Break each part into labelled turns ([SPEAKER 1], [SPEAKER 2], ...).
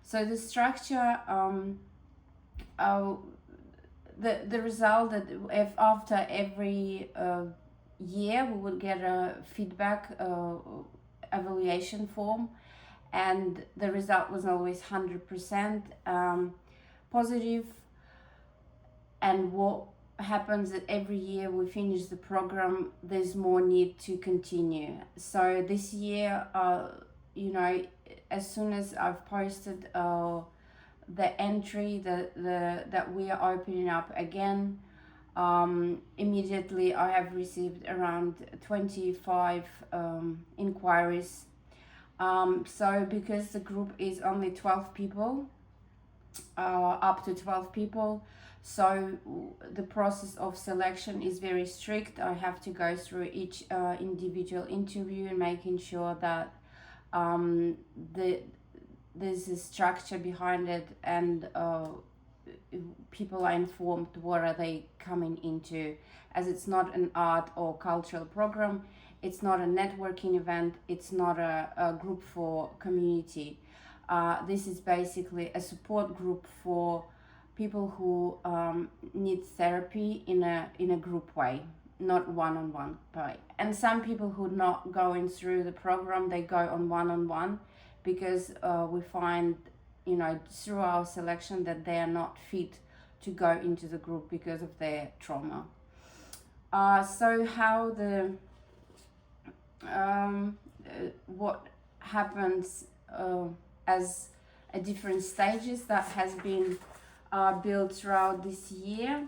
[SPEAKER 1] So the structure, the result that if after every year we would get a feedback evaluation form, and the result was always 100% positive. And what happens that every year we finish the program, there's more need to continue. So this year, as soon as I've posted the entry that we are opening up again, immediately I have received around 25 inquiries. So because the group is only 12 people, up to 12 people, so the process of selection is very strict. I have to go through each individual interview and making sure that there's a structure behind it, and people are informed what are they coming into, as it's not an art or cultural program, it's not a networking event, it's not a group for community. This is basically a support group for people who need therapy in a group way, not one-on-one way. And some people who not going through the program, they go on one-on-one, because we find, through our selection, that they are not fit to go into the group because of their trauma. So how what happens as a different stages that has been built throughout this year,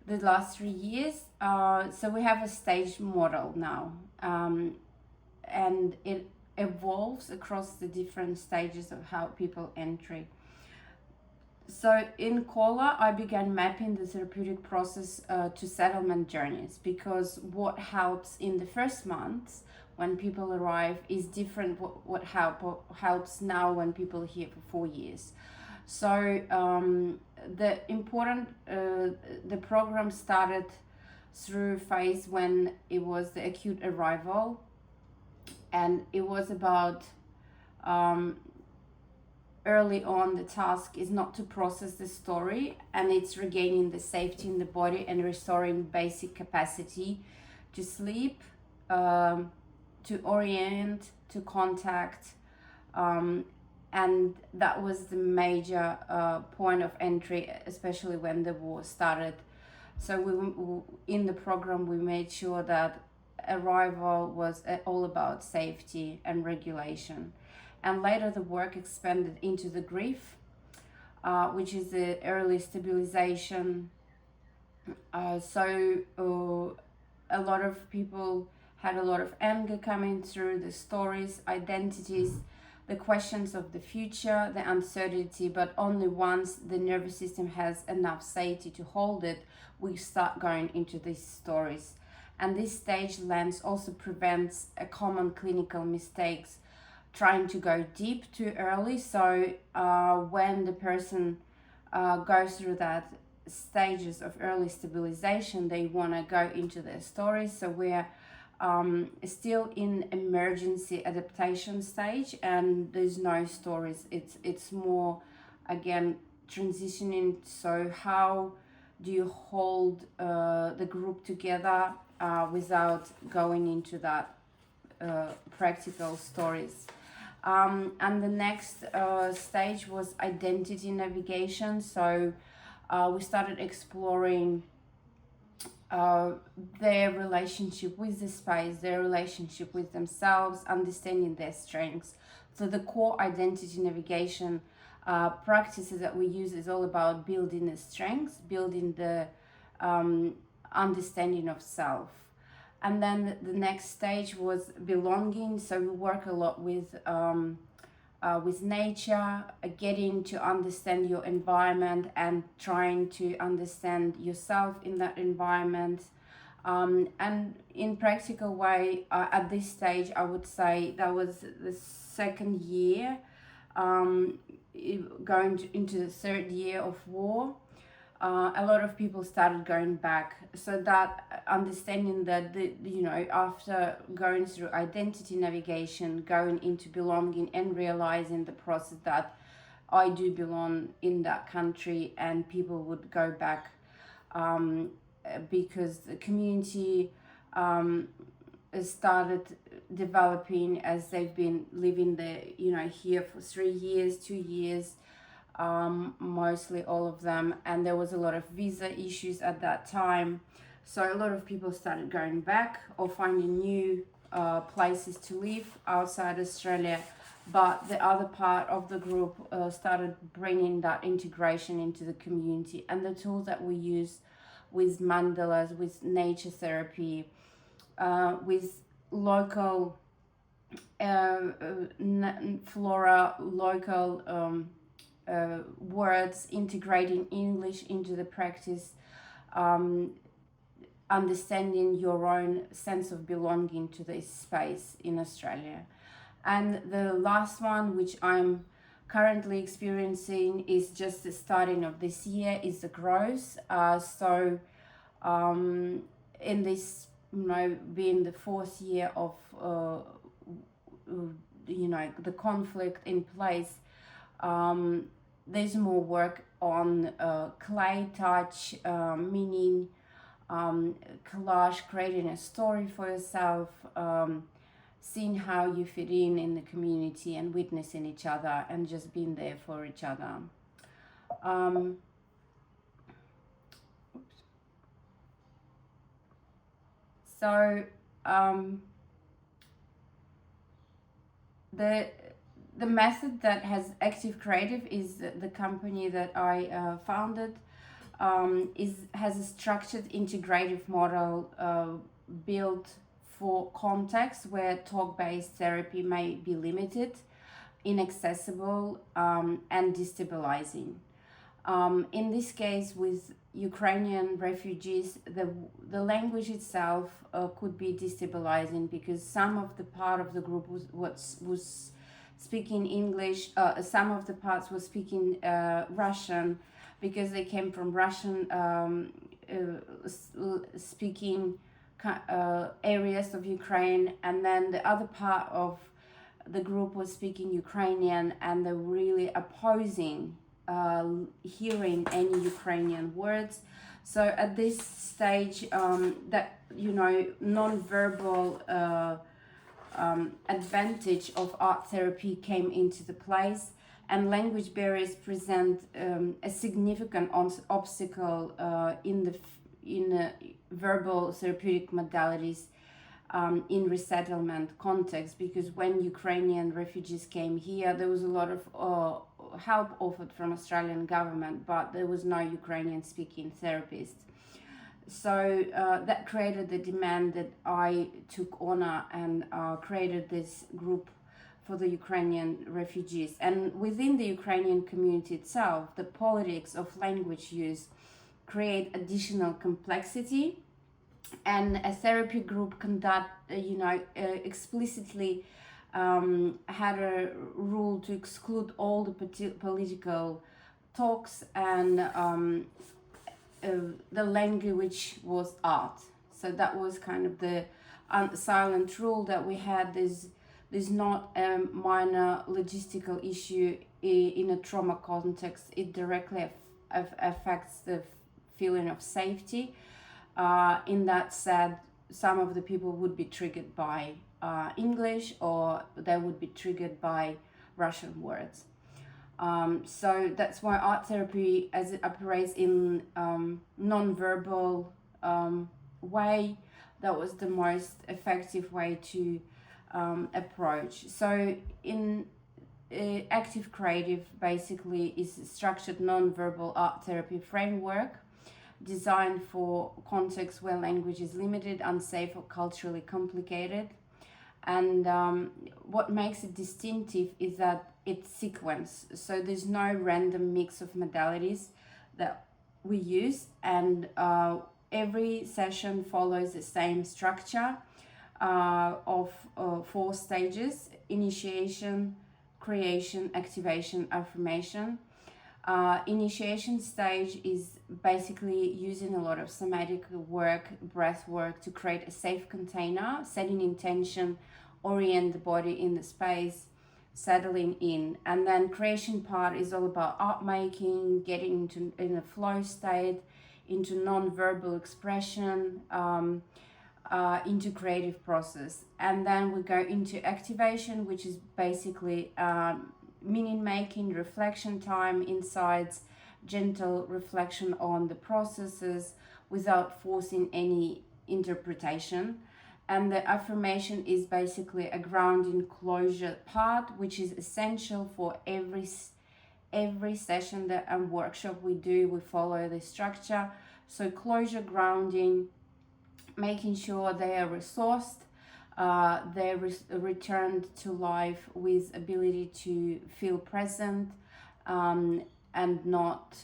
[SPEAKER 1] the last 3 years. So we have a stage model now, and it evolves across the different stages of how people entry. So in KOLO, I began mapping the therapeutic process to settlement journeys, because what helps in the first months when people arrive is different what helps now when people are here for 4 years. So the program started through phase when it was the acute arrival, and it was about early on, the task is not to process the story, and it's regaining the safety in the body and restoring basic capacity to sleep, to orient, to contact, and that was the major point of entry, especially when the war started. So in the program we made sure that arrival was all about safety and regulation. And later the work expanded into the grief, which is the early stabilization. So a lot of people had a lot of anger coming through, the stories, identities, the questions of the future, the uncertainty, but only once the nervous system has enough safety to hold it, we start going into these stories. And this stage lens also prevents a common clinical mistakes, trying to go deep too early. So when the person goes through that stages of early stabilization, they want to go into their stories. So we're still in emergency adaptation stage, and there's no stories. It's more, again, transitioning. So how do you hold the group together without going into that practical stories? And the next stage was identity navigation. So we started exploring their relationship with the space, their relationship with themselves, understanding their strengths. So the core identity navigation practices that we use is all about building the strengths, building the understanding of self. And then the next stage was belonging. So we work a lot with nature, getting to understand your environment and trying to understand yourself in that environment. And in practical way, at this stage, I would say that was the second year, going into the third year of war. A lot of people started going back. So that understanding that, after going through identity navigation, going into belonging and realizing the process that I do belong in that country, and people would go back because the community started developing as they've been living there, here for 3 years, 2 years, mostly all of them, and there was a lot of visa issues at that time. So a lot of people started going back or finding new places to live outside Australia. But the other part of the group started bringing that integration into the community, and the tools that we use with mandalas, with nature therapy, with local flora, local words, integrating English into the practice, understanding your own sense of belonging to this space in Australia. And the last one, which I'm currently experiencing, is just the starting of this year, is the growth. In this, being the fourth year of, the conflict in place, there's more work on clay touch, meaning collage, creating a story for yourself, seeing how you fit in the community, and witnessing each other and just being there for each other. The method that has Active Creative is the company that I founded. Has a structured integrative model built for contexts where talk-based therapy may be limited, inaccessible, and destabilizing. In this case, with Ukrainian refugees, the language itself could be destabilizing, because some of the part of the group was speaking English, some of the parts were speaking Russian, because they came from Russian speaking areas of Ukraine, and then the other part of the group was speaking Ukrainian, and they're really opposing hearing any Ukrainian words. So at this stage, that non-verbal advantage of art therapy came into the place, and language barriers present a significant obstacle in verbal therapeutic modalities in resettlement context, because when Ukrainian refugees came here, there was a lot of help offered from Australian government, but there was no Ukrainian speaking therapist. So that created the demand that I took honor and created this group for the Ukrainian refugees. And within the Ukrainian community itself, the politics of language use create additional complexity, and a therapy group explicitly had a rule to exclude all the political talks, and the language was art. So that was kind of the silent rule that we had. There's not a minor logistical issue in a trauma context. It directly affects the feeling of safety. In that said, some of the people would be triggered by English, or they would be triggered by Russian words. So that's why art therapy, as it operates in non-verbal way, that was the most effective way to approach. So in Active Creative basically is a structured non-verbal art therapy framework designed for contexts where language is limited, unsafe, or culturally complicated. And what makes it distinctive is that it's sequenced. So there's no random mix of modalities that we use, and every session follows the same structure of 4 stages: initiation, creation, activation, affirmation. Initiation stage is basically using a lot of somatic work, breath work, to create a safe container, setting intention, orient the body in the space, settling in. And then creation part is all about art making, getting in a flow state, into non-verbal expression, into creative process. And then we go into activation, which is basically meaning making, reflection time, insights, gentle reflection on the processes without forcing any interpretation. And the affirmation is basically a grounding closure part, which is essential for every session that and workshop we do. We follow the structure. So closure, grounding, making sure they are resourced, they're returned to life with ability to feel present, and not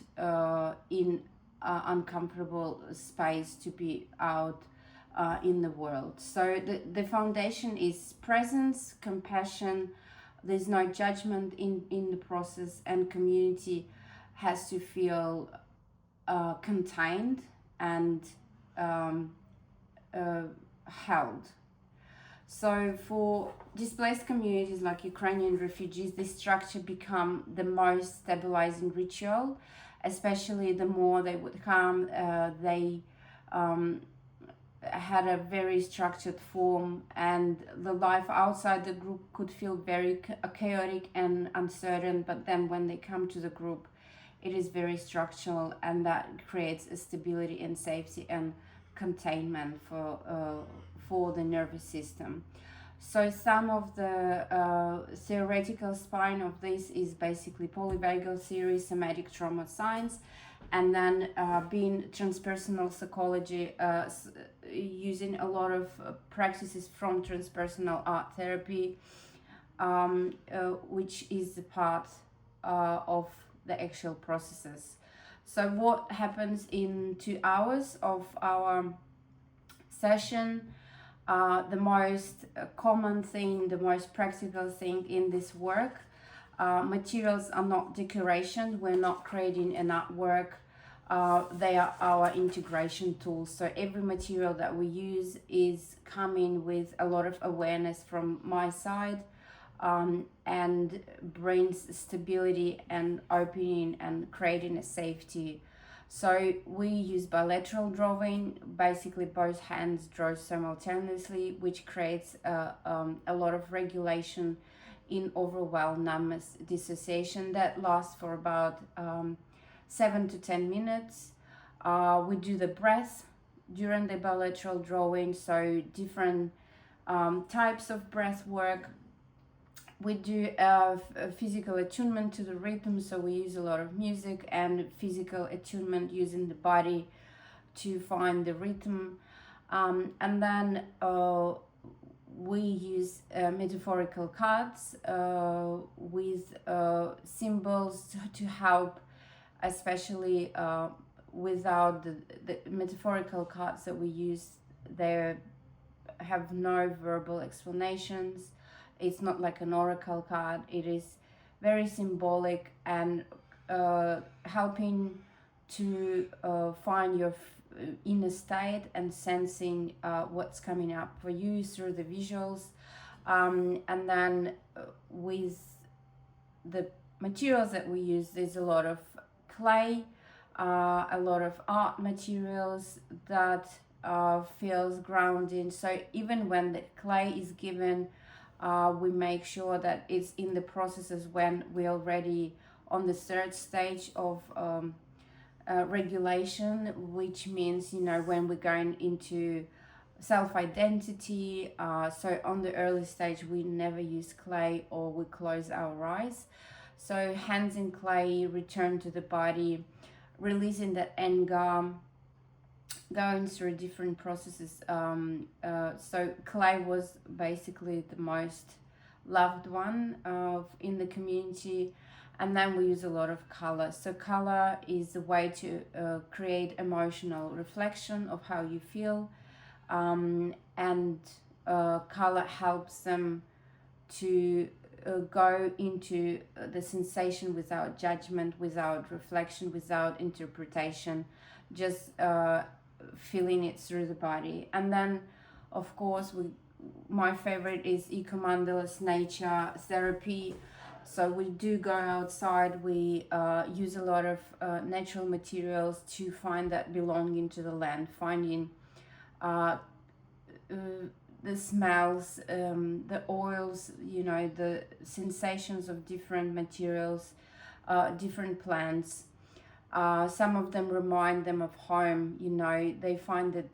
[SPEAKER 1] in uncomfortable space to be out in the world. So the foundation is presence, compassion. There's no judgment in the process, and community has to feel contained and held. So for displaced communities like Ukrainian refugees, this structure become the most stabilizing ritual, especially the more they would come. They had a very structured form, and the life outside the group could feel very chaotic and uncertain, but then when they come to the group, it is very structural, and that creates a stability and safety and containment for the nervous system. So some of the theoretical spine of this is basically polyvagal theory, somatic trauma science, and then being transpersonal psychology, using a lot of practices from transpersonal art therapy, which is the part of the actual processes. So what happens in 2 hours of our session? The most common thing, the most practical thing in this work, materials are not decoration. We're not creating an artwork. They are our integration tools. So every material that we use is coming with a lot of awareness from my side, and brings stability and opening and creating a safety. So we use bilateral drawing, basically both hands draw simultaneously, which creates a lot of regulation in overwhelm, numbness, dissociation that lasts for about 7 to 10 minutes. We do the breath during the bilateral drawing, so different types of breath work. We do a physical attunement to the rhythm, so we use a lot of music and physical attunement using the body to find the rhythm. And then we use metaphorical cards with symbols to help, especially without the metaphorical cards that we use. They have no verbal explanations. It's not like an oracle card. It is very symbolic and helping to find your inner state and sensing what's coming up for you through the visuals. And then with the materials that we use, there's a lot of clay, a lot of art materials that feels grounding. So even when the clay is given, we make sure that it's in the processes when we're already on the third stage of regulation, which means, when we're going into self-identity. So on the early stage, we never use clay, or we close our eyes. So hands in clay, return to the body, releasing that anger, going through different processes. So clay was basically the most loved one in the community. And then we use a lot of color. So color is a way to create emotional reflection of how you feel. And color helps them to go into the sensation without judgment, without reflection, without interpretation, just feeling it through the body. And then of course we my favorite is eco-mandalist nature therapy. So we do go outside, we use a lot of natural materials to find that belonging to the land, finding uh, the smells, the oils, the sensations of different materials, different plants. Some of them remind them of home, they find that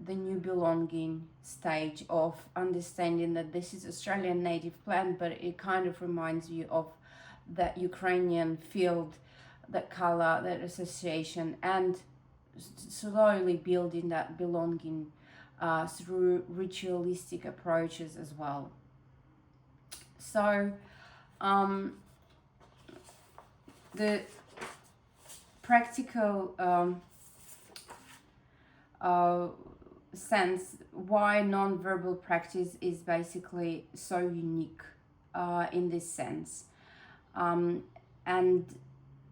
[SPEAKER 1] the new belonging stage of understanding that this is Australian native plant, but it kind of reminds you of that Ukrainian field, that color, that association, and slowly building that belonging through ritualistic approaches as well. So the practical sense why non-verbal practice is basically so unique in this sense, and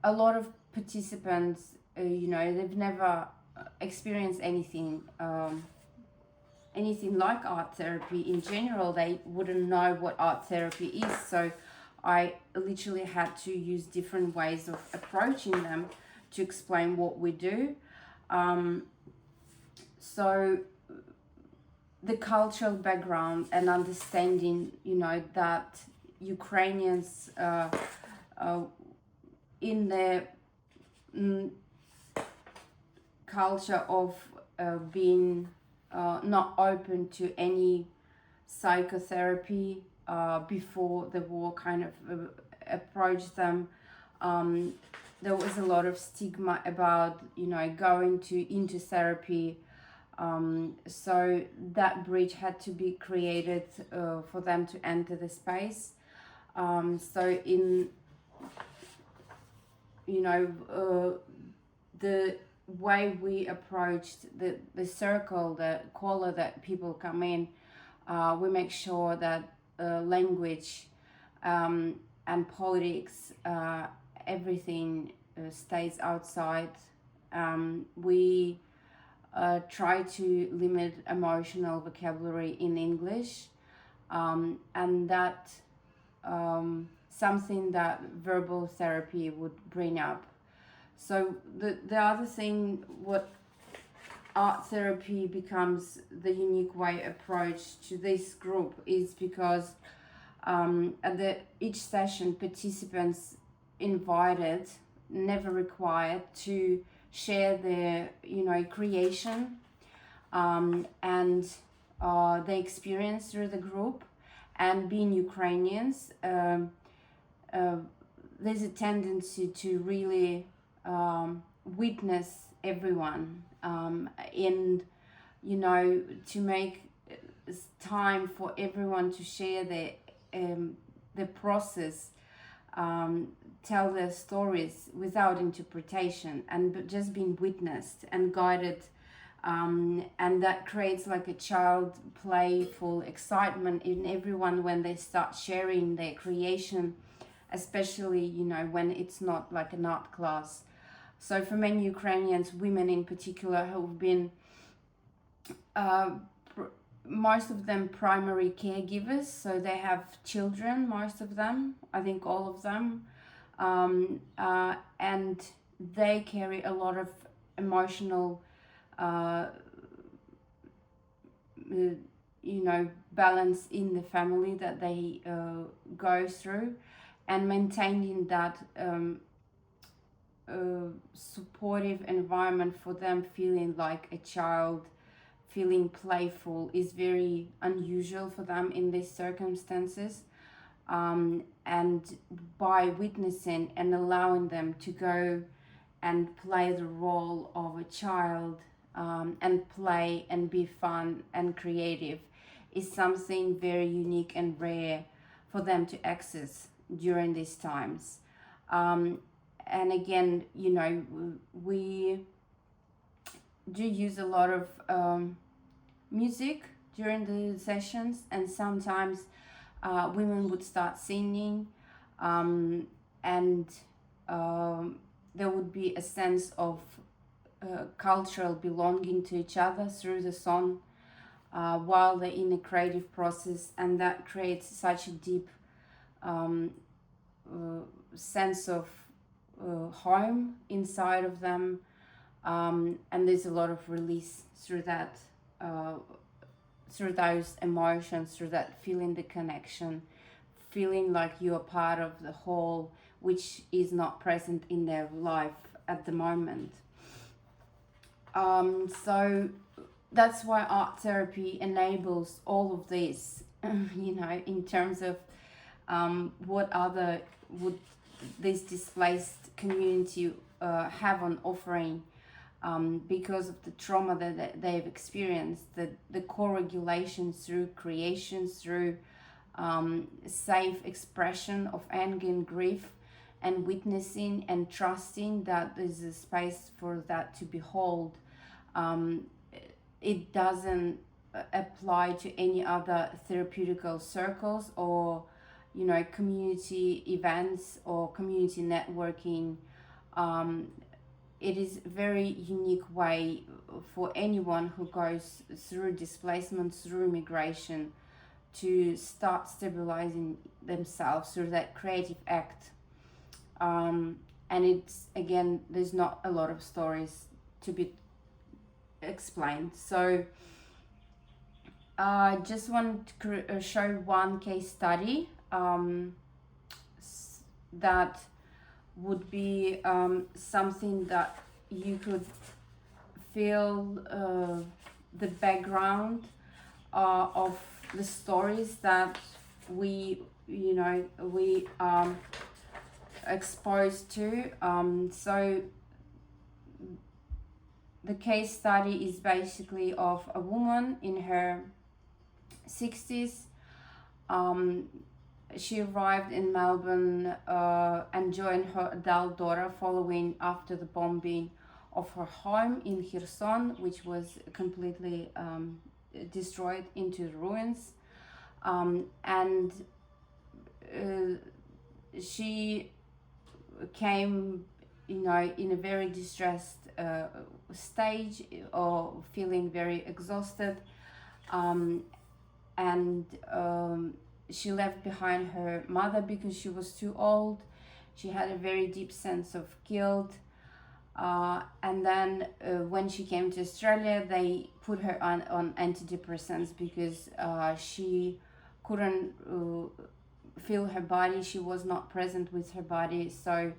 [SPEAKER 1] a lot of participants they've never experienced anything like art therapy in general. They wouldn't know what art therapy is, so I literally had to use different ways of approaching them to explain what we do. So the cultural background and understanding, that Ukrainians in their culture of being not open to any psychotherapy before the war kind of approached them. There was a lot of stigma about going into therapy, so that bridge had to be created for them to enter the space. So in the way we approached the circle, the KOLO that people come in, we make sure that language and politics, everything stays outside. We try to limit emotional vocabulary in English, and that something that verbal therapy would bring up. So the other thing, what art therapy becomes the unique way approach to this group is because at each session participants invited, never required, to share their creation and their experience through the group. And being Ukrainians, there's a tendency to really witness everyone, and to make time for everyone to share their process, tell their stories without interpretation, and just being witnessed and guided, and that creates like a child playful excitement in everyone when they start sharing their creation, especially when it's not like an art class. So for many Ukrainians, women in particular, have been most of them primary caregivers, so they have children, most of them, I think all of them, and they carry a lot of emotional balance in the family that they go through, and maintaining that supportive environment for them, feeling like a child, feeling playful, is very unusual for them in these circumstances. And by witnessing and allowing them to go and play the role of a child, and play and be fun and creative, is something very unique and rare for them to access during these times. And again, we do use a lot of music during the sessions, and sometimes women would start singing, and there would be a sense of cultural belonging to each other through the song. while they're in a creative process, and that creates such a deep um, sense of home inside of them, and there's a lot of release through that, through those emotions, through that feeling the connection, feeling like you're part of the whole, which is not present in their life at the moment. So that's why art therapy enables all of this, in terms of what other would this displaced community have on offering, because of the trauma that they've experienced, the co-regulation through creation, through safe expression of anger and grief, and witnessing and trusting that there's a space for that to behold. It doesn't apply to any other therapeutical circles or community events or community networking. It is a very unique way for anyone who goes through displacement, through migration, to start stabilizing themselves through that creative act. And it's, again, there's not a lot of stories to be explained. So I just want to show one case study that would be something that you could feel the background of the stories that we exposed to. So the case study is basically of a woman in her 60s. She arrived in Melbourne and joined her adult daughter following after the bombing of her home in Kherson, which was completely destroyed into ruins. And she came, in a very distressed stage, or feeling very exhausted, and she left behind her mother because she was too old. She had a very deep sense of guilt, and then when she came to Australia, they put her on antidepressants because she couldn't feel her body. She was not present with her body. So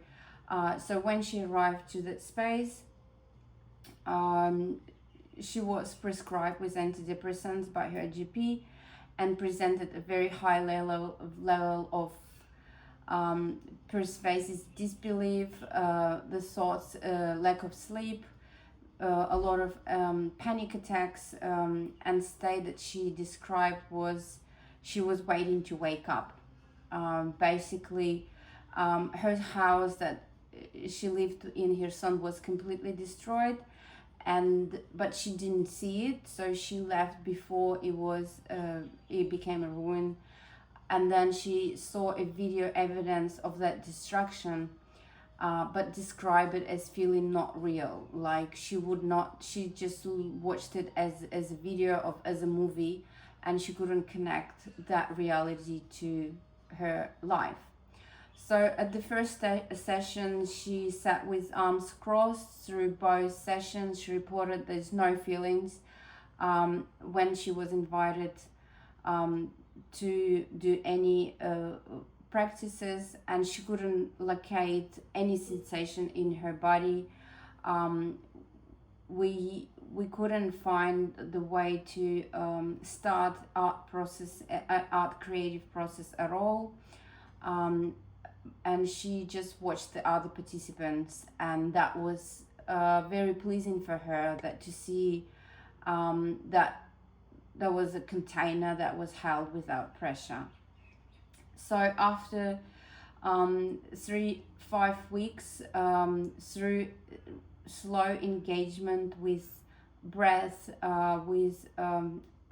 [SPEAKER 1] when she arrived to that space, she was prescribed with antidepressants by her GP and presented a very high level of pervasive disbelief, the thoughts, lack of sleep, a lot of panic attacks, and state that she described was she was waiting to wake up. Basically, her house that she lived in, her son, was completely destroyed, but she didn't see it, so she left before it became a ruin. And then she saw a video evidence of that destruction, but described it as feeling not real. Like she just watched it as a video as a movie, and she couldn't connect that reality to her life. So at the first session, she sat with arms crossed through both sessions. She reported there's no feelings. When she was invited to do any practices, and she couldn't locate any sensation in her body. We couldn't find the way to start art creative process at all. And she just watched the other participants, and that was very pleasing for her, that to see that there was a container that was held without pressure. So after 3-5 weeks, through slow engagement with breath, with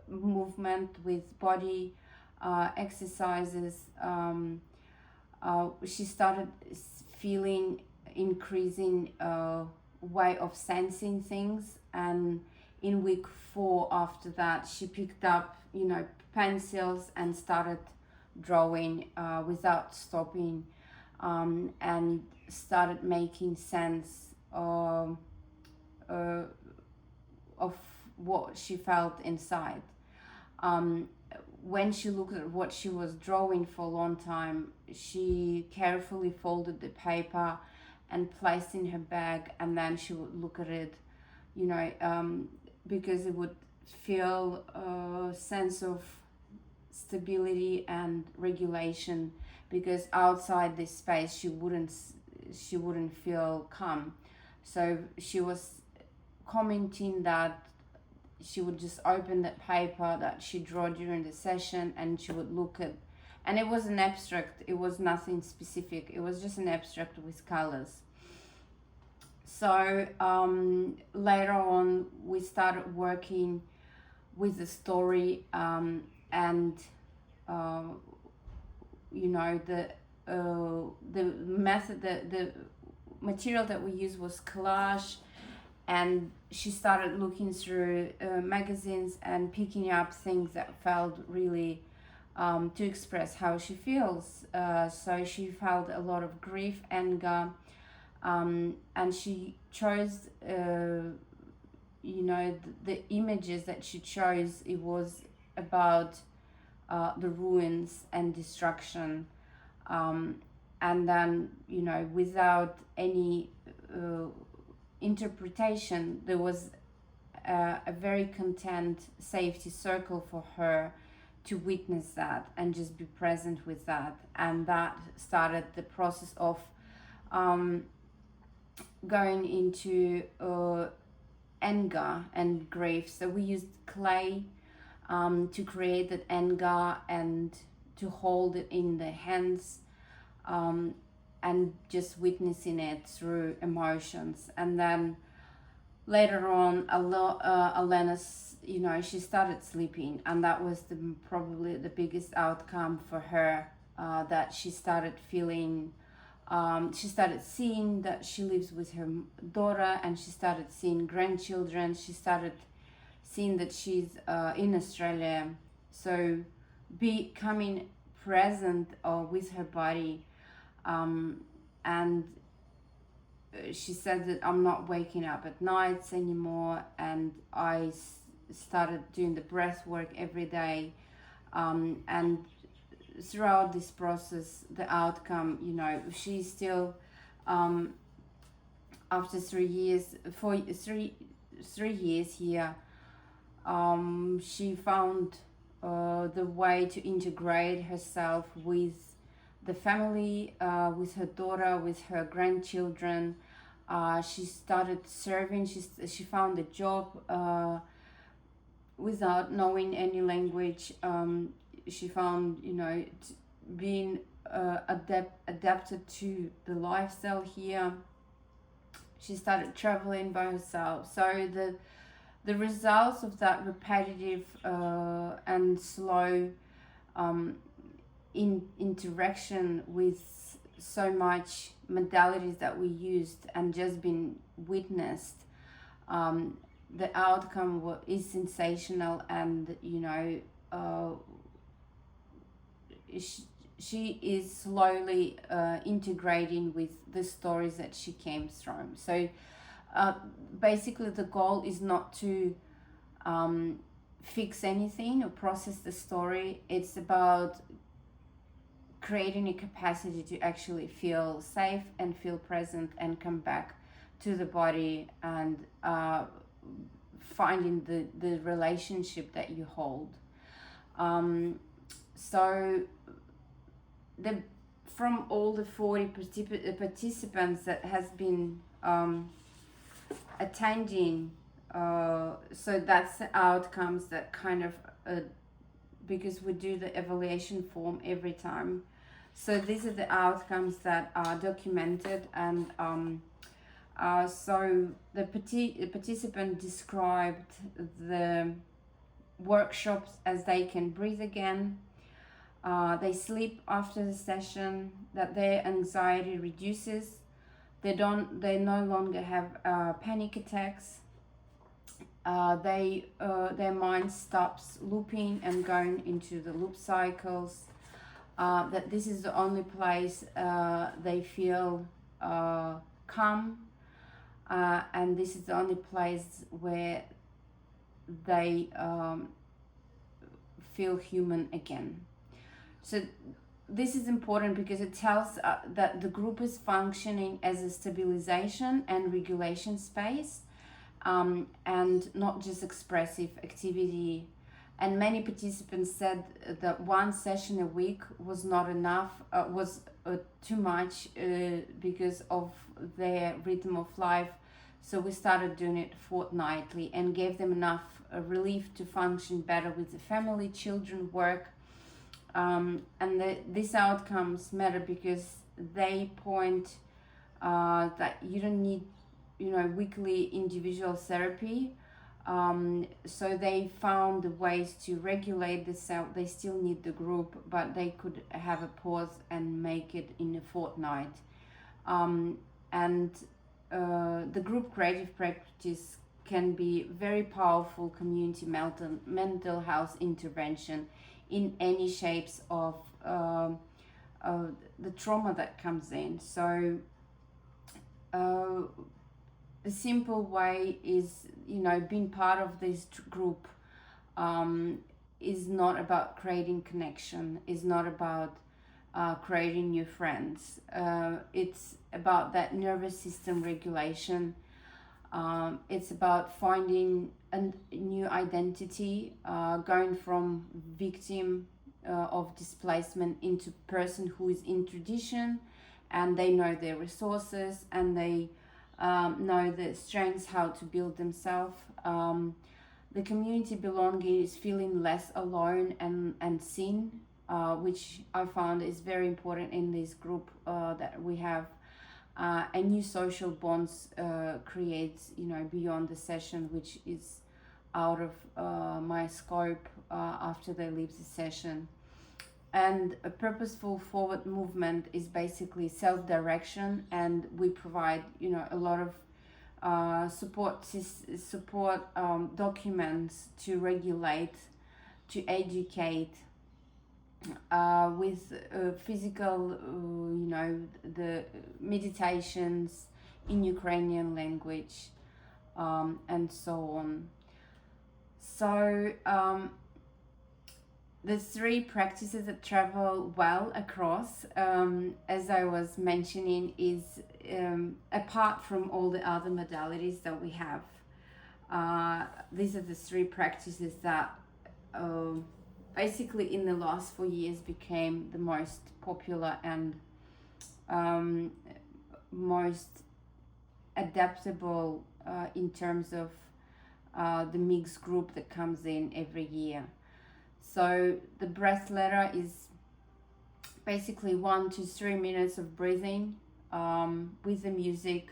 [SPEAKER 1] movement, with body exercises, she started feeling increasing way of sensing things, and in week 4 after that, she picked up, pencils and started drawing without stopping, and started making sense of what she felt inside. When she looked at what she was drawing for a long time, she carefully folded the paper and placed in her bag, and then she would look at it, because it would feel a sense of stability and regulation, because outside this space she wouldn't feel calm. So she was commenting that she would just open that paper that she drew during the session, and she would look at, and it was an abstract, it was nothing specific, it was just an abstract with colors. So later on we started working with the story, and the method, the material that we used was collage, and she started looking through magazines and picking up things that felt really to express how she feels. So she felt a lot of grief, anger, and she chose the images that she chose, it was about the ruins and destruction, and then without any interpretation, there was a very content safety circle for her to witness that and just be present with that. And that started the process of going into anger and grief. So we used clay to create that anger and to hold it in the hands, and just witnessing it through emotions. And then later on, Elena, she started sleeping, and that was probably the biggest outcome for her, that she started feeling, she started seeing that she lives with her daughter, and she started seeing grandchildren. She started seeing that she's in Australia. So becoming present with her body, and she said that I'm not waking up at nights anymore, and I started doing the breath work every day, and throughout this process, the outcome, she's still, after 3 years, 3 years here, she found the way to integrate herself with the family, with her daughter, with her grandchildren. She started serving. She found a job without knowing any language. She found, being adapted to the lifestyle here. She started traveling by herself. So the results of that repetitive and slow interaction with so much modalities that we used and just been witnessed, the outcome is sensational. And she is slowly integrating with the stories that she came from. So basically the goal is not to fix anything or process the story. It's about creating a capacity to actually feel safe and feel present and come back to the body, and finding the relationship that you hold. So from all the 40 participants that has been attending, so that's the outcomes that kind of because we do the evaluation form every time. So these are the outcomes that are documented, and so the participant described the workshops as they can breathe again, they sleep after the session, that their anxiety reduces, they no longer have panic attacks, their mind stops looping and going into the loop cycles. That this is the only place they feel calm, and this is the only place where they feel human again. So this is important because it tells that the group is functioning as a stabilization and regulation space, and not just expressive activity. And many participants said that one session a week was not enough, was too much because of their rhythm of life. So we started doing it fortnightly and gave them enough relief to function better with the family, children, work. And these outcomes matter because they point that you don't need, weekly individual therapy. So they found the ways to regulate the self. They still need the group, but they could have a pause and make it in a fortnight. And the group creative practice can be very powerful community mental health intervention in any shapes of the trauma that comes in. So a simple way is, being part of this group is not about creating connection, is not about creating new friends. It's about that nervous system regulation. It's about finding a new identity, going from victim of displacement into person who is in tradition, and they know their resources, and they know the strengths, how to build themselves. The community belonging is feeling less alone and seen, which I found is very important in this group that we have. A new social bonds creates, beyond the session, which is out of my scope after they leave the session. And a purposeful forward movement is basically self-direction, and we provide, a lot of support documents to regulate, to educate, with physical, the meditations in Ukrainian language, and so on. So the three practices that travel well across, as I was mentioning, is apart from all the other modalities that we have. These are the three practices that basically in the last 4 years became the most popular and most adaptable in terms of the mixed group that comes in every year. So the breath ladder is basically 1 to 3 minutes of breathing with the music.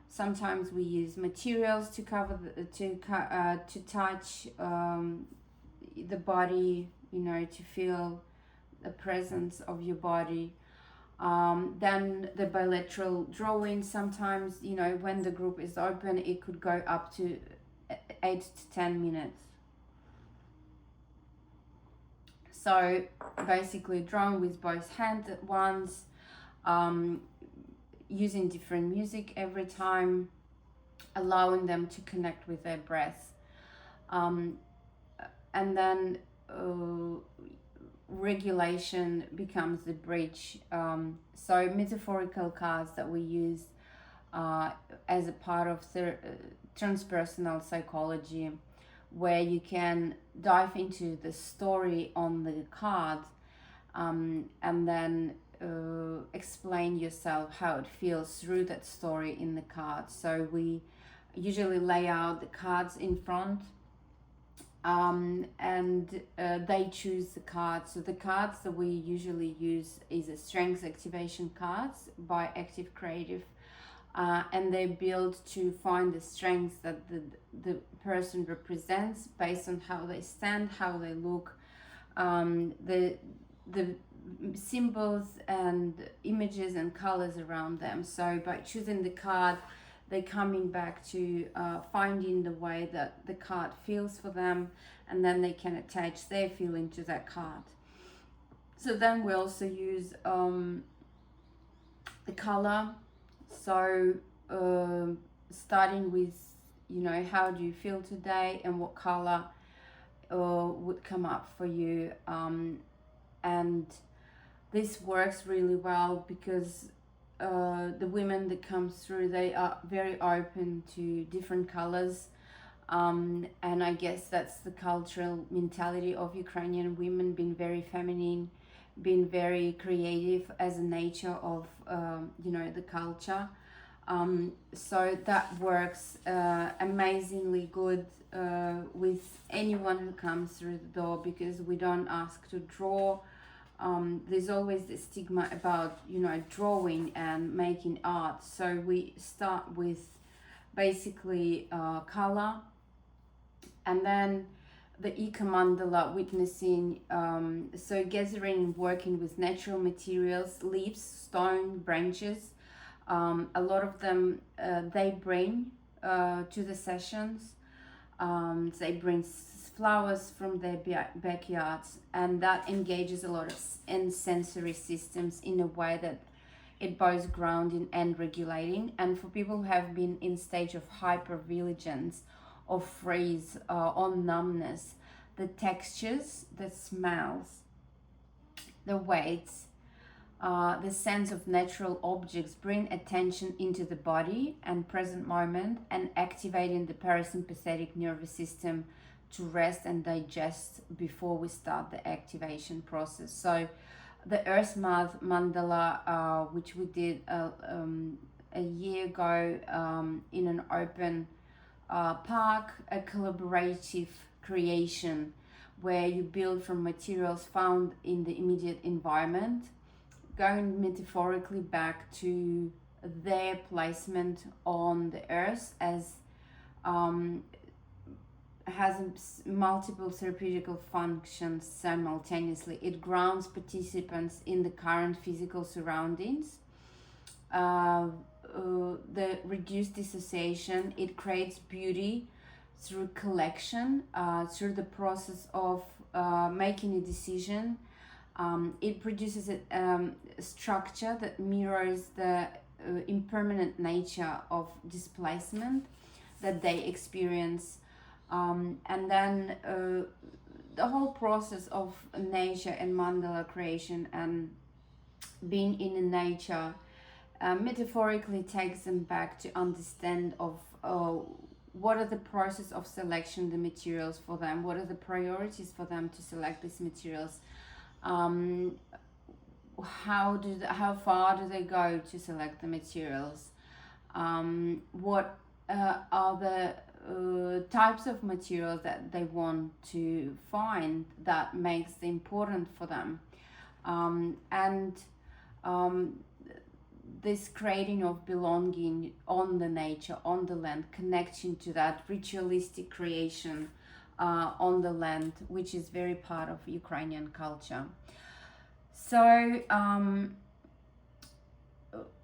[SPEAKER 1] Sometimes we use materials to cover to touch the body, to feel the presence of your body. Then the bilateral drawing. Sometimes, when the group is open, it could go up to 8 to 10 minutes. So basically drawing with both hands at once, using different music every time, allowing them to connect with their breath. And then regulation becomes the bridge. So metaphorical cards that we use as a part of transpersonal psychology, where you can dive into the story on the card, and then explain yourself how it feels through that story in the card. So we usually lay out the cards in front, and they choose the cards. So the cards that we usually use is a strengths activation cards by Active Creative, and they're built to find the strengths that the person represents based on how they stand, how they look, the symbols and images and colors around them. So by choosing the card, they're coming back to finding the way that the card feels for them, and then they can attach their feeling to that card. So then we also use the color. So starting with, you know, how do you feel today and what color would come up for you, and this works really well because the women that comes through, they are very open to different colors, and I guess that's the cultural mentality of Ukrainian women, being very feminine, being very creative as a nature of you know, the culture. So that works amazingly good with anyone who comes through the door, because we don't ask to draw. There's always the stigma about, you know, drawing and making art. So we start with basically color, and then the Ika mandala, witnessing, so gathering, working with natural materials, leaves, stone, branches. A lot of them they bring to the sessions. They bring flowers from their backyards, and that engages a lot of sensory systems in a way that it both grounding and regulating. And for people who have been in stage of hypervigilance or freeze or numbness, the textures, the smells, the weights, the sense of natural objects bring attention into the body and present moment, and activating the parasympathetic nervous system to rest and digest before we start the activation process. So the Earth Mandala, which we did a year ago in an open park, a collaborative creation where you build from materials found in the immediate environment, going metaphorically back to their placement on the earth, as has multiple therapeutic functions simultaneously. It grounds participants in the current physical surroundings. The reduced dissociation, it creates beauty through collection, through the process of making a decision. It produces a structure that mirrors the impermanent nature of displacement that they experience. And then the whole process of nature and mandala creation and being in nature metaphorically takes them back to understand of what are the process of selection, the materials for them, what are the priorities for them to select these materials, how far do they go to select the materials, what are the types of materials that they want to find that makes it important for them, and this creating of belonging on the nature, on the land, connection to that ritualistic creation on the land, which is very part of Ukrainian culture. So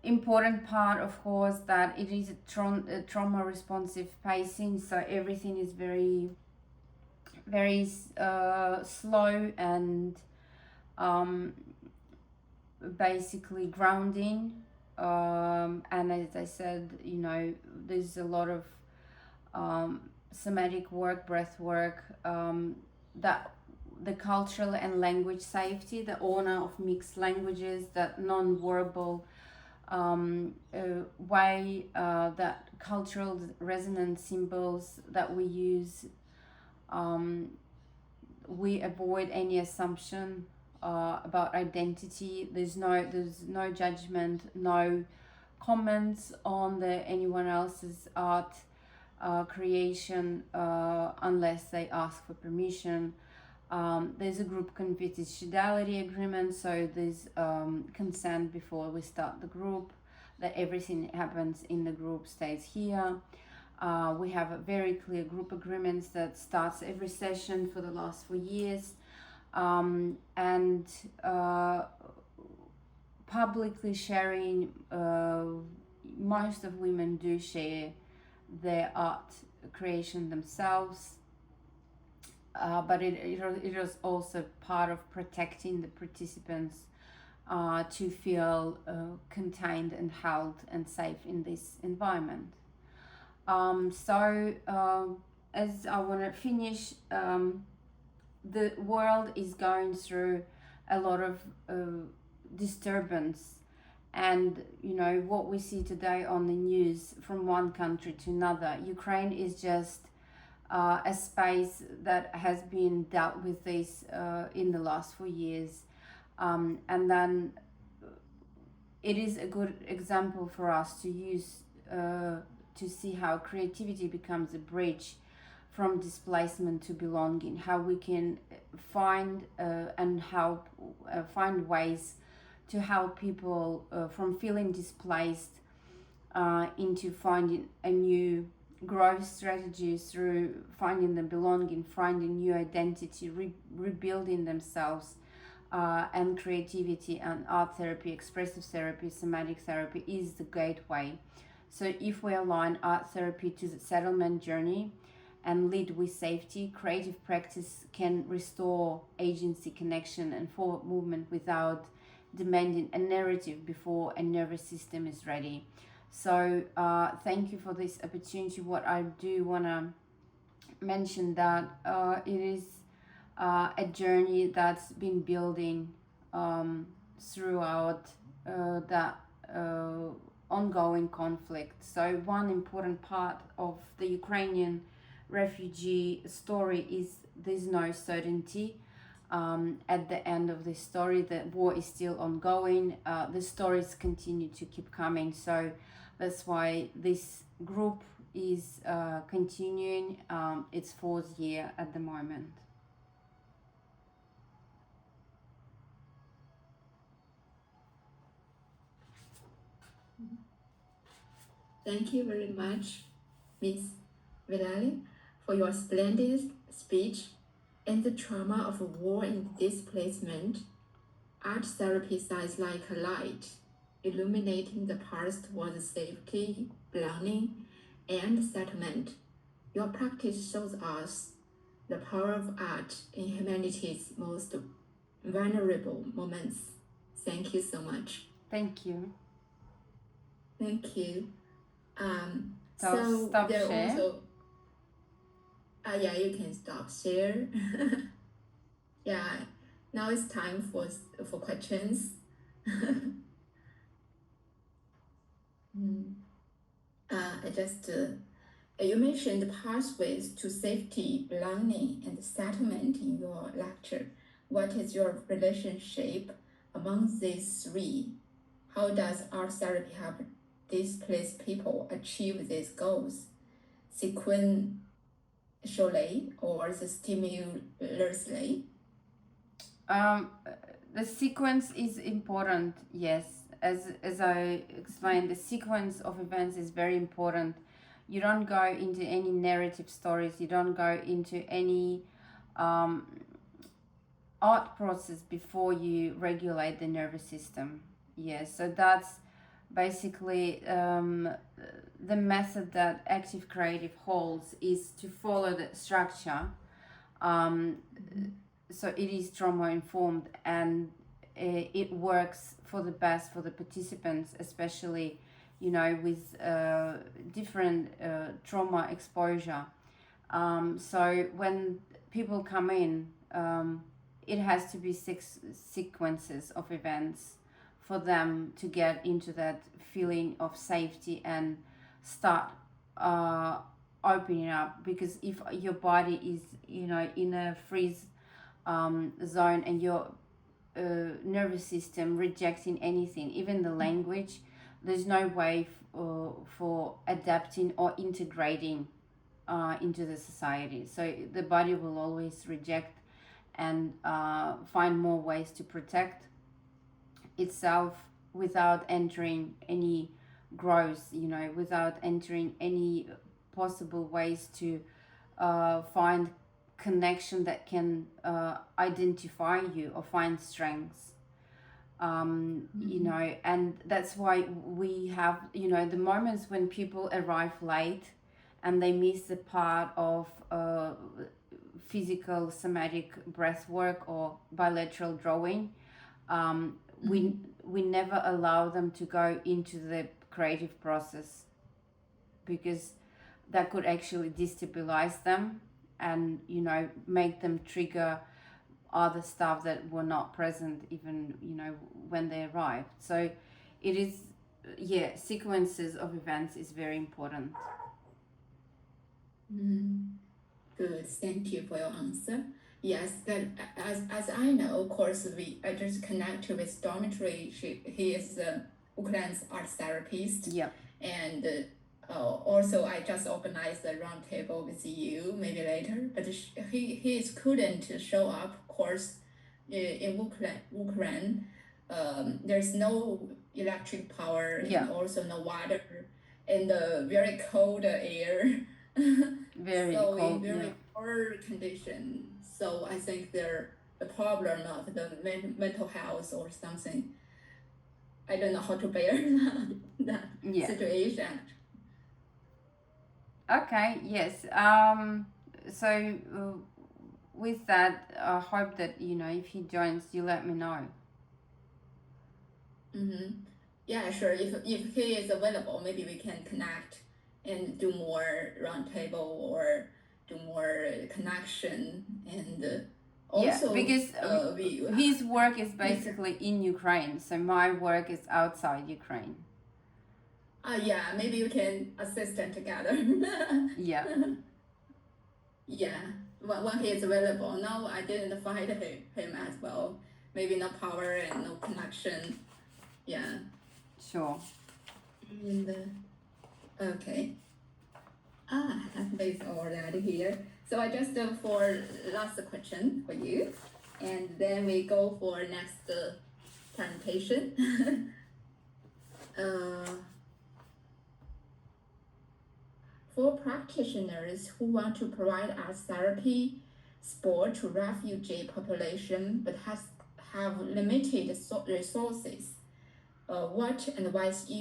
[SPEAKER 1] important part, of course, that it is a trauma responsive pacing, so everything is very slow and basically grounding, and as I said, you know, there's a lot of somatic work, breath work, that the cultural and language safety, the honor of mixed languages, that non-verbal way, that cultural resonant symbols that we use. We avoid any assumption about identity. There's no judgment, no comments on anyone else's art creation unless they ask for permission. There's a group confidentiality agreement, so there's consent before we start the group, that everything happens in the group stays here. We have a very clear group agreements that starts every session for the last 4 years, and publicly sharing most of women do share their art creation themselves, but it is also part of protecting the participants to feel contained and held and safe in this environment. As I want to finish, the world is going through a lot of disturbance, and what we see today on the news from one country to another. Ukraine is just a space that has been dealt with this in the last 4 years, and then it is a good example for us to use to see how creativity becomes a bridge from displacement to belonging, how we can find and help find ways to help people from feeling displaced into finding a new growth strategy through finding the belonging, finding new identity, rebuilding themselves, and creativity and art therapy, expressive therapy, somatic therapy is the gateway. So if we align art therapy to the settlement journey and lead with safety, creative practice can restore agency, connection, and forward movement without demanding a narrative before a nervous system is ready. So thank you for this opportunity. What I do want to mention that it is a journey that's been building throughout that ongoing conflict. So one important part of the Ukrainian refugee story is there's no certainty at the end of the story. The war is still ongoing. The stories continue to keep coming. So that's why this group is continuing its 4th year at the moment.
[SPEAKER 2] Thank you very much, Ms. Villali, for your splendid speech. In the trauma of war and displacement, art therapy shines like a light, illuminating the path towards safety, belonging, and settlement. Your practice shows us the power of art in humanity's most vulnerable moments. Thank you so much.
[SPEAKER 1] Thank you.
[SPEAKER 2] Thank you.
[SPEAKER 1] So stop
[SPEAKER 2] there
[SPEAKER 1] share.
[SPEAKER 2] Also, yeah, you can stop share. Yeah, now it's time for questions. You mentioned pathways to safety, belonging, and settlement in your lecture. What is your relationship among these three? How does art therapy help displaced people achieve these goals sequentially or stimulously?
[SPEAKER 1] The sequence is important, yes. As I explained, the sequence of events is very important. You don't go into any narrative stories, you don't go into any art process before you regulate the nervous system. Yes, so that's basically the method that active creative holds is to follow the structure. So it is trauma informed, and it works for the best for the participants, especially with different trauma exposure. So when people come in, it has to be 6 sequences of events for them to get into that feeling of safety and start opening up. Because if your body is in a freeze zone and your nervous system rejecting anything, even the language, there's no way for adapting or integrating into the society. So the body will always reject and find more ways to protect itself without entering any growth, without entering any possible ways to find connection that can identify you or find strengths. You know, and that's why we have, you know, the moments when people arrive late and they miss the part of physical somatic breath work or bilateral drawing. We never allow them to go into the creative process, because that could actually destabilize them and, you know, make them trigger other stuff that were not present even, you know, when they arrived. So it is, yeah, sequences of events is very important.
[SPEAKER 2] Good, thank you for your answer. Yes, that as I know, of course, I just connect with dormitory. He is Ukraine's art therapist.
[SPEAKER 1] Yeah.
[SPEAKER 2] And also, I just organized a roundtable with you maybe later. But he couldn't show up. Of course, in Ukraine, there's no electric power and also no water, and very cold air.
[SPEAKER 1] Very
[SPEAKER 2] so
[SPEAKER 1] cold,
[SPEAKER 2] in very poor condition. So I think the problem of the mental health or something. I don't know how to bear that situation.
[SPEAKER 1] Okay, yes. So with that, I hope that, you know, if he joins, you let me know.
[SPEAKER 2] Yeah, sure. If he is available, maybe we can connect and do more roundtable or do more connection. And also,
[SPEAKER 1] because his work is basically in Ukraine, so my work is outside Ukraine.
[SPEAKER 2] Yeah, maybe you can assist them together.
[SPEAKER 1] Yeah.
[SPEAKER 2] Yeah, when he is available. No, I didn't find him as well. Maybe no power and no connection. Yeah.
[SPEAKER 1] Sure.
[SPEAKER 2] And okay. That is all that here. So I just for last question for you, and then we go for next presentation. For practitioners who want to provide art therapy support to refugee population but have limited resources, what advice do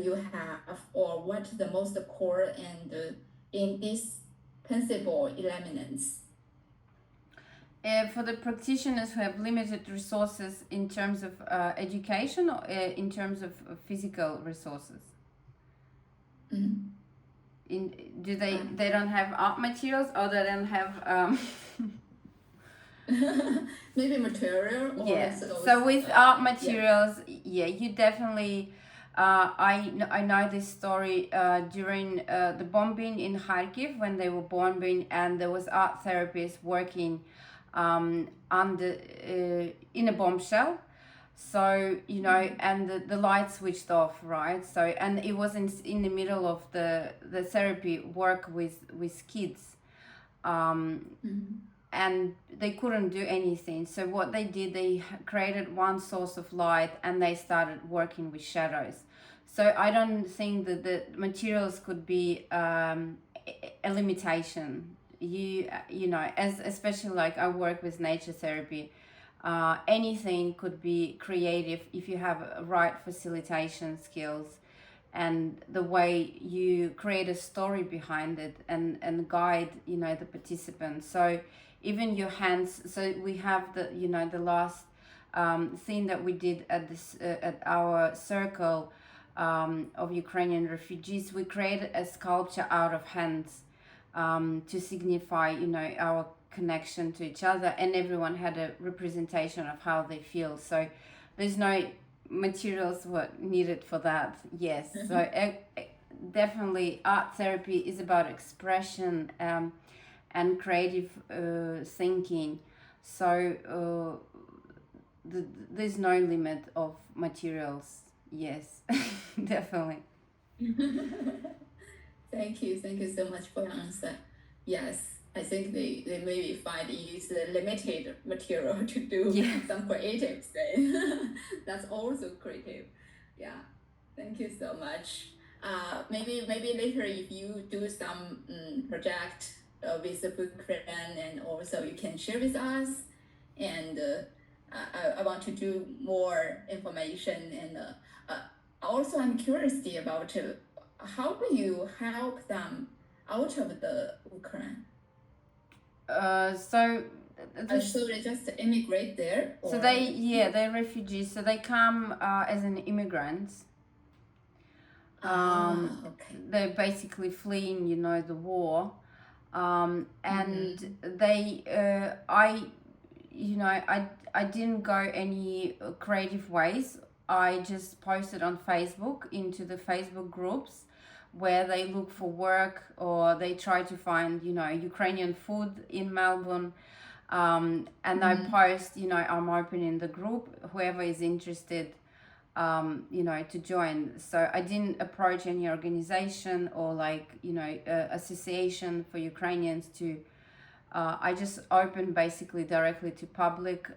[SPEAKER 2] you have, or what the most core and indispensable elements?
[SPEAKER 1] For the practitioners who have limited resources in terms of education, or in terms of physical resources? Do they don't have art materials, or they don't have
[SPEAKER 2] maybe material?
[SPEAKER 1] So with art materials, you definitely. I know this story during the bombing in Kharkiv, when they were bombing, and there was art therapists working under in a bombshell. So, you know, and the light switched off, right? So, and it was in the middle of the therapy work with kids, and they couldn't do anything. So what they did, they created one source of light, and they started working with shadows. So I don't think that the materials could be a limitation. You know, as especially like I work with nature therapy. Anything could be creative if you have right facilitation skills and the way you create a story behind it and guide, you know, the participants. So even your hands, so we have the, you know, the last thing that we did at this at our circle of Ukrainian refugees, we created a sculpture out of hands to signify, you know, our connection to each other, and everyone had a representation of how they feel. So there's no materials were needed for that. Yes. So definitely art therapy is about expression and creative thinking. So there's no limit of materials. Yes. Definitely.
[SPEAKER 2] Thank you so much for your answer. Yes, I think they maybe use the limited material to do some creative thing. That's also creative. Yeah, thank you so much. Maybe later if you do some project with the Ukraine, and also you can share with us. And I want to do more information, and also I'm curious about how do you help them out of the Ukraine?
[SPEAKER 1] So
[SPEAKER 2] So they just immigrate there?
[SPEAKER 1] so
[SPEAKER 2] Or?
[SPEAKER 1] they're refugees. So they come as an immigrants.
[SPEAKER 2] Okay.
[SPEAKER 1] They're basically fleeing, the war, and they, I didn't go any creative ways. I just posted on Facebook into the Facebook groups where they look for work or they try to find, Ukrainian food in Melbourne. And I post, I'm open in the group, whoever is interested, to join. So I didn't approach any organization or association for Ukrainians to. I just opened basically directly to public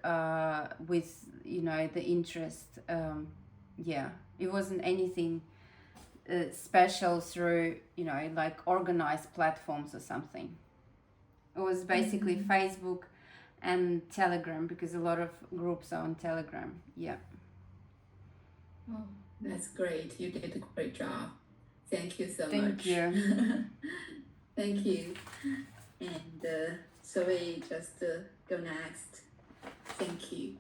[SPEAKER 1] with the interest. It wasn't anything special through organized platforms or something. It was basically Facebook and Telegram, because a lot of groups are on Telegram. Yeah.
[SPEAKER 2] Oh, that's great. You did a great job. Thank you so much.
[SPEAKER 1] Thank you.
[SPEAKER 2] Thank you. And so we just go next. Thank you.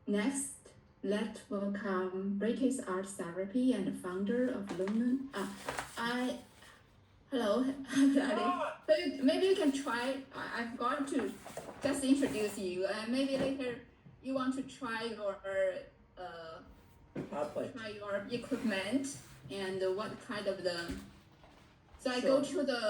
[SPEAKER 2] Next, let's welcome British art therapy and founder of Lumen. Hello, everybody. Maybe you can try. I forgot to just introduce you. Maybe later you want to try your equipment and what kind of the. So I go to the